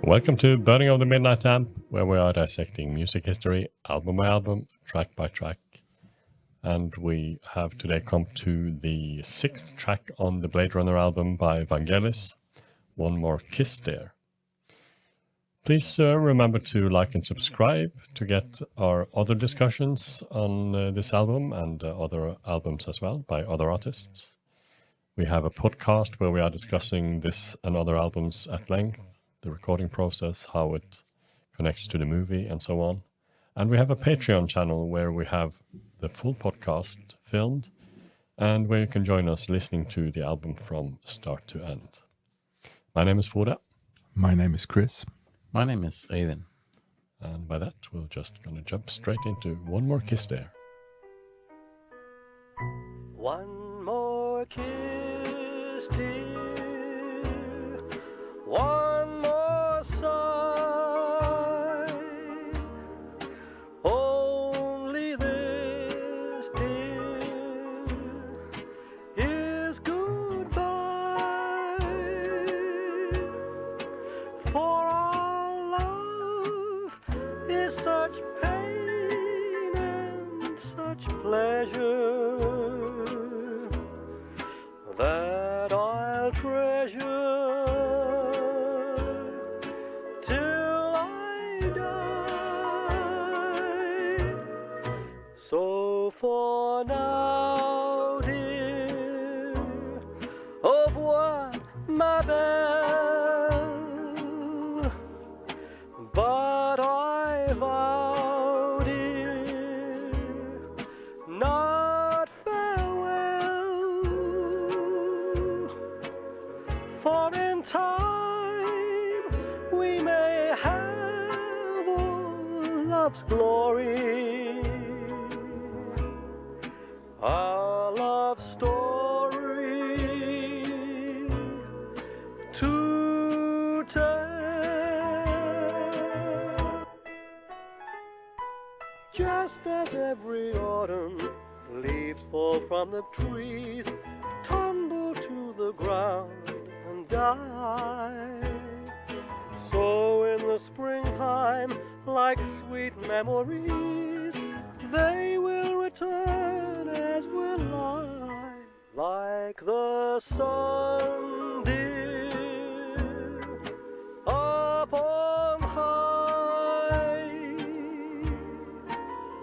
Welcome to Burning of the Midnight Lamp, where we are dissecting music history, album by album, track by track. And we have today come to the 6th track on the Blade Runner album by Vangelis, One More Kiss There. Please remember to like and subscribe to get our other discussions on this album and other albums as well by other artists. We have a podcast where we are discussing this and other albums at length, the recording process, how it connects to the movie, and so on. And we have a Patreon channel where we have the full podcast filmed and where you can join us listening to the album from start to end. My name is Frode. My name is Chris. My name is Eivind. And by that, we're just going to jump straight into One More Kiss There. One more kiss, dear. One more sigh. Only this, dear, is goodbye. For our love is such pain and such pleasure that I'll treasure till I die. So for now, dear, au revoir, ma belle. But I vow, dear, not farewell. For in time we may have all love's glory, our love story to tell. Just as every autumn leaves fall from the trees, tumble to the ground and die, so in the springtime, like sweet memories, they will return as will I, like the sun, dear, up on high,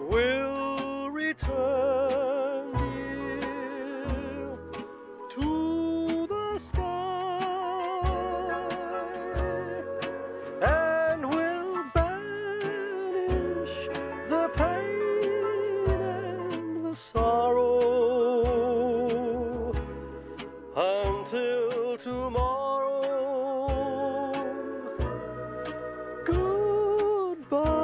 will return, dear, to the sky, and will banish the pain and the sorrow until tomorrow. Goodbye.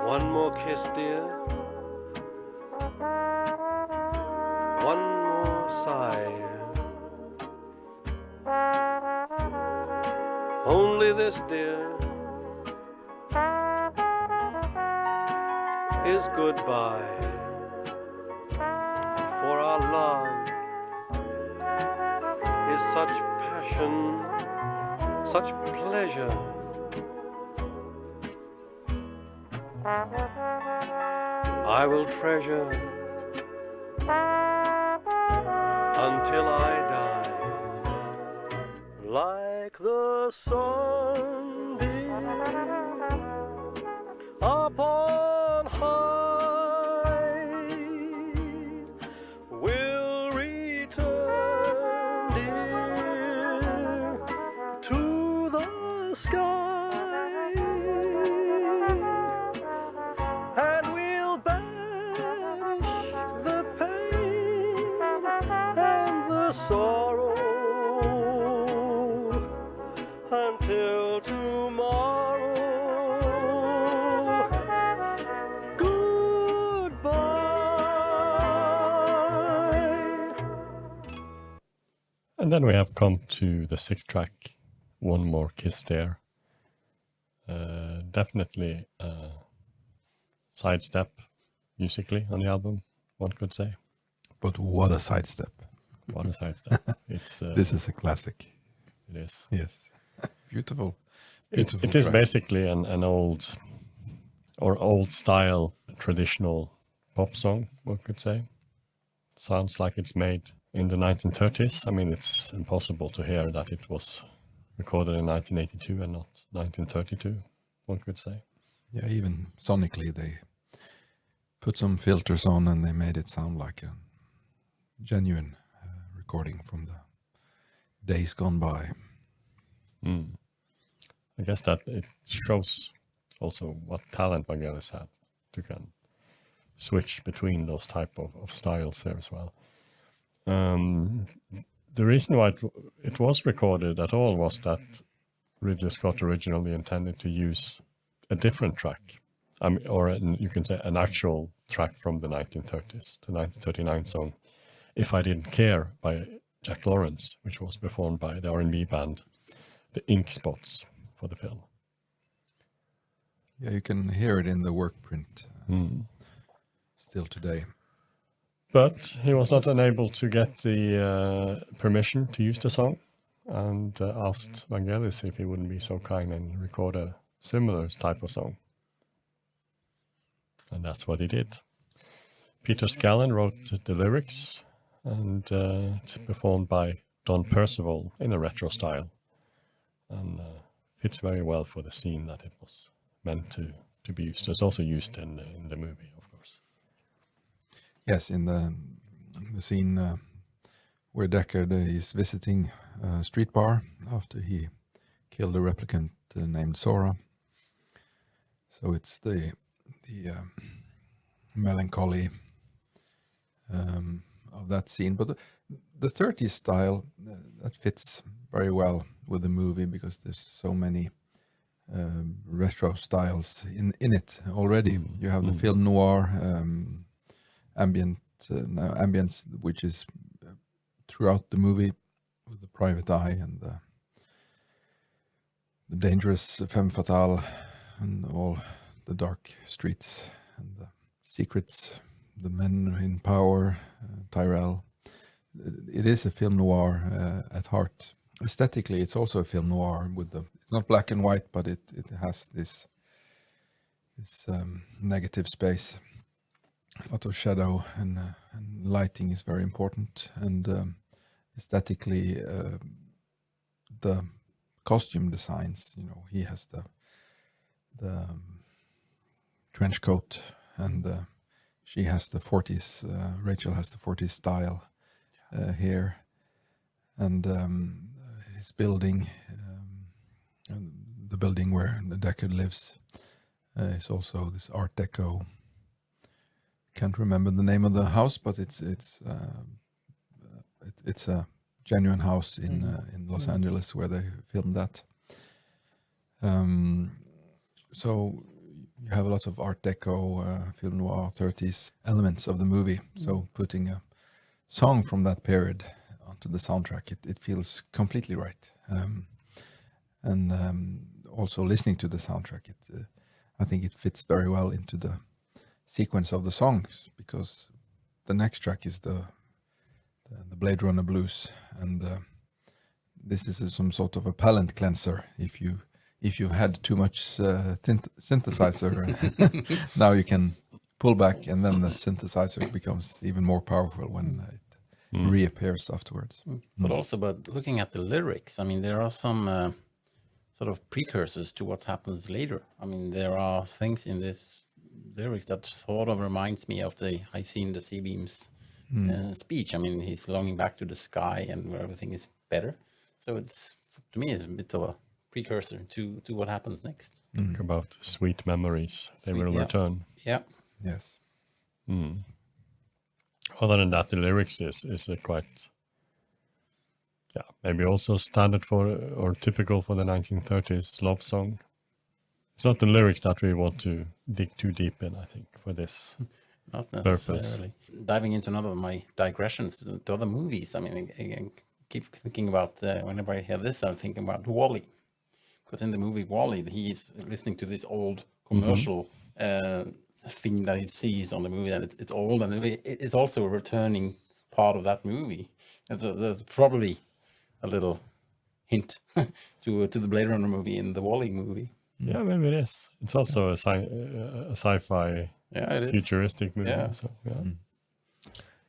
One more kiss, dear. One more sigh. Only this, dear, is goodbye. For our love is such passion, such pleasure. I will treasure until I die, like the sun, dear, upon high, will return, dear, to the sky, and will banish the pain and the sorrow until tomorrow. Goodbye. And then we have come to the 6th track, One More Kiss There. Definitely a sidestep musically on the album, one could say. But what a sidestep. What a sidestep. It's This is a classic. it is. Yes. Beautiful. It is basically an old style traditional pop song, one could say. Sounds like it's made in the 1930s. I mean, it's impossible to hear that it was recorded in 1982 and not 1932, one could say. Yeah, even sonically, they put some filters on and they made it sound like a genuine recording from the days gone by. I guess that it shows also what talent Vangelis had to can switch between those type of styles there as well. The reason why it was recorded at all was that Ridley Scott originally intended to use a different track, you can say an actual track from the 1930s, the 1939 song "If I Didn't Care" by Jack Lawrence, which was performed by the R&B band the Ink Spots for the film. Yeah, you can hear it in the work print still today. But he was not unable to get the permission to use the song, and asked Vangelis if he wouldn't be so kind and record a similar type of song. And that's what he did. Peter Scallon wrote the lyrics, and it's performed by Don Percival in a retro style, and fits very well for the scene that it was meant to be used. It's also used in the movie, of course. Yes, in the scene where Deckard is visiting a street bar after he killed a replicant named Sora. So it's the melancholy of that scene. But the 30s style, that fits very well with the movie because there's so many retro styles in it already. You have the film noir ambience, which is throughout the movie with the private eye and the dangerous femme fatale and all the dark streets and the secrets, the men in power, Tyrell. It is a film noir at heart. Aesthetically, it's also a film noir it's not black and white, but it has this negative space. A lot of shadow and lighting is very important, and aesthetically, the costume designs. He has the trench coat, and she has the 40s. Rachel has the 40s style here, and his building, the building where the Deckard lives, is also this Art Deco. Can't remember the name of the house, but it's a genuine house in Los Angeles where they filmed that. So you have a lot of Art Deco, film noir, 30s elements of the movie. So putting a song from that period onto the soundtrack, it feels completely right. And also listening to the soundtrack, I think it fits very well into the sequence of the songs, because the next track is the Blade Runner blues, and this is some sort of a palate cleanser. If you've had too much synthesizer, now you can pull back, and then the synthesizer becomes even more powerful when it reappears afterwards. But also, looking at the lyrics, I mean, there are some sort of precursors to what happens later. I mean, there are things in this lyrics that sort of reminds me of I've seen the Seabeam's speech. I mean, he's longing back to the sky and where everything is better. So to me, it's a bit of a precursor to what happens next. Think about sweet memories. They will return. Yeah. Yes. Other than that, the lyrics is a quite, maybe also standard for or typical for the 1930s love song. It's not the lyrics that we want to dig too deep in, I think, for this Not necessarily. Purpose. Diving into another of my digressions to other movies, I mean, I keep thinking about, whenever I hear this, I'm thinking about WALL-E. Because in the movie WALL-E, he's listening to this old commercial thing that he sees on the movie, that it's old, and it's also a returning part of that movie. There's probably a little hint to the Blade Runner movie in the Wall-E movie. Yeah, maybe it is. It's also a sci-fi Yeah, it is. futuristic movie. Yeah. So, yeah.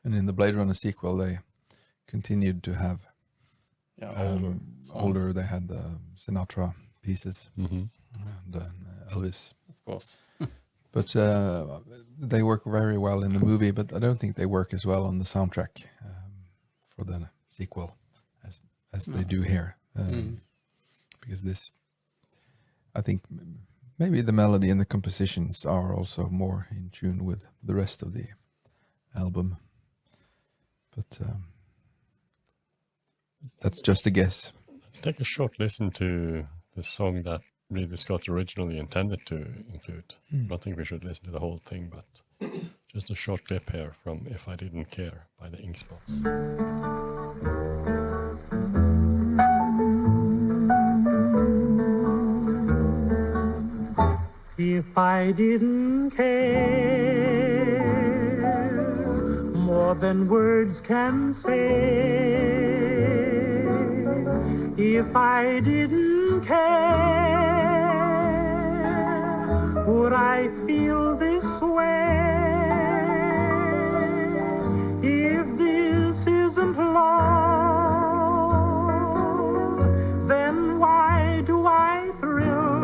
And in the Blade Runner sequel, they continued to have Yeah, older. older. They had the Sinatra pieces Mhm. and Elvis. Of course. But they work very well in the movie, but I don't think they work as well on the soundtrack for the sequel as they do here. Because this, I think maybe the melody and the compositions are also more in tune with the rest of the album. But that's just a guess. Let's take a short listen to the song that Ridley Scott originally intended to include. I don't think we should listen to the whole thing, but just a short clip here from If I Didn't Care by the Ink Spots. If I didn't care more than words can say, if I didn't care, would I feel this way? If this isn't love, then why do I thrill?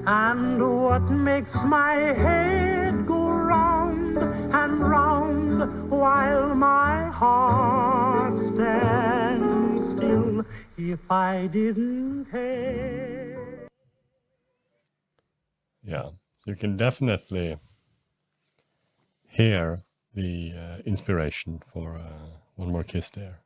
And what makes my head go round and round while my heart stands still? If I didn't care. Yeah, you can definitely hear the inspiration for One More Kiss there.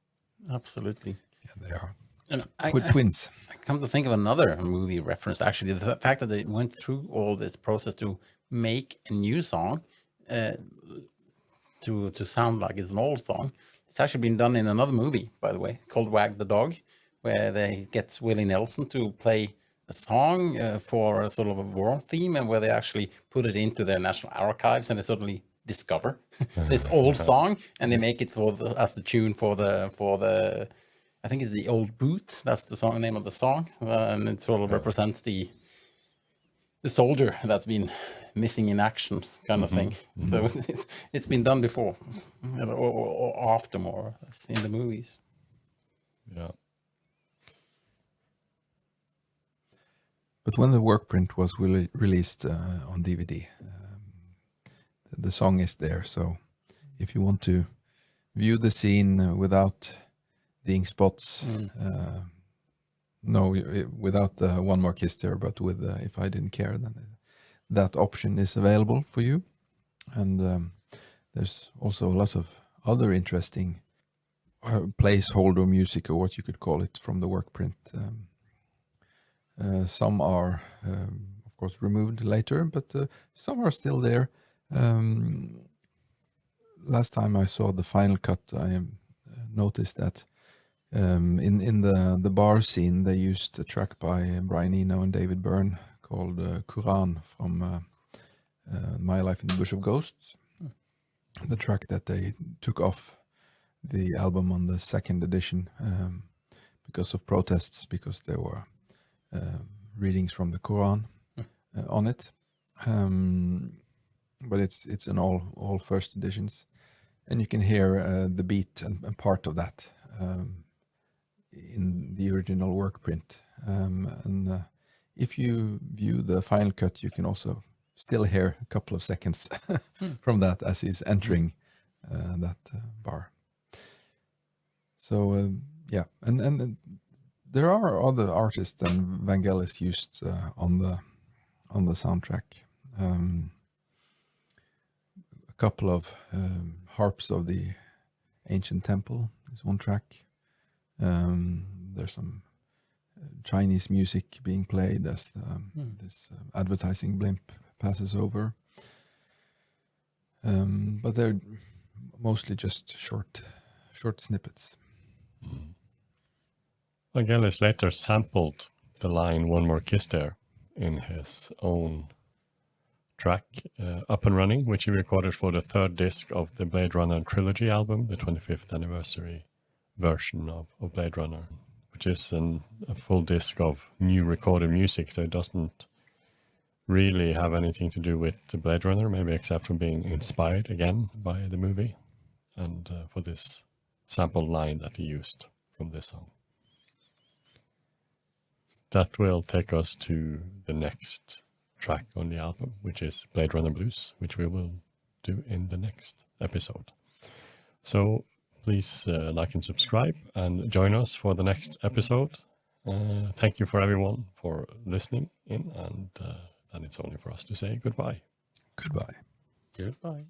Absolutely. Yeah, they are And twins. I come to think of another movie reference. Actually, the fact that they went through all this process to make a new song to sound like it's an old song. It's actually been done in another movie, by the way, called Wag the Dog, where they get Willie Nelson to play a song for a sort of a war theme, and where they actually put it into their national archives, and they suddenly discover this old song, and they make it as the tune for the I think it's the Old Boot. That's the song name of the song, and it sort of represents the soldier that's been missing in action, kind of thing. So it's been done before, or after, more or less, in the movies. Yeah. But when the work print was released on DVD, the song is there. So if you want to view the scene without the ink spots, without the One More Kiss there, but with If I Didn't Care, then that option is available for you. And there's also a lot of other interesting placeholder music, or what you could call it, from the work print. Some are, of course, removed later, but some are still there. Last time I saw the final cut, I noticed that in the bar scene, they used a track by Brian Eno and David Byrne called Quran from My Life in the Bush of Ghosts. The track that they took off the album on the second edition because of protests, because there were readings from the Quran on it. But it's in all first editions, and you can hear the beat and part of that in the original work print. And if you view the final cut, you can also still hear a couple of seconds from that as he's entering that bar. So yeah, and there are other artists than Vangelis used on the soundtrack. A couple of harps of the ancient temple is one track. There's some Chinese music being played as this advertising blimp passes over. But they're mostly just short snippets. Vangelis later sampled the line One More Kiss there in his own track up and running, which he recorded for the third disc of the Blade Runner trilogy album, the 25th anniversary version of Blade Runner, which is a full disc of new recorded music, so it doesn't really have anything to do with the Blade Runner, maybe except for being inspired again by the movie and for this sample line that he used from this song. That will take us to the next track on the album, which is Blade Runner Blues, which we will do in the next episode. So please like and subscribe and join us for the next episode. Thank you for everyone for listening in, and then it's only for us to say goodbye. Goodbye. Goodbye.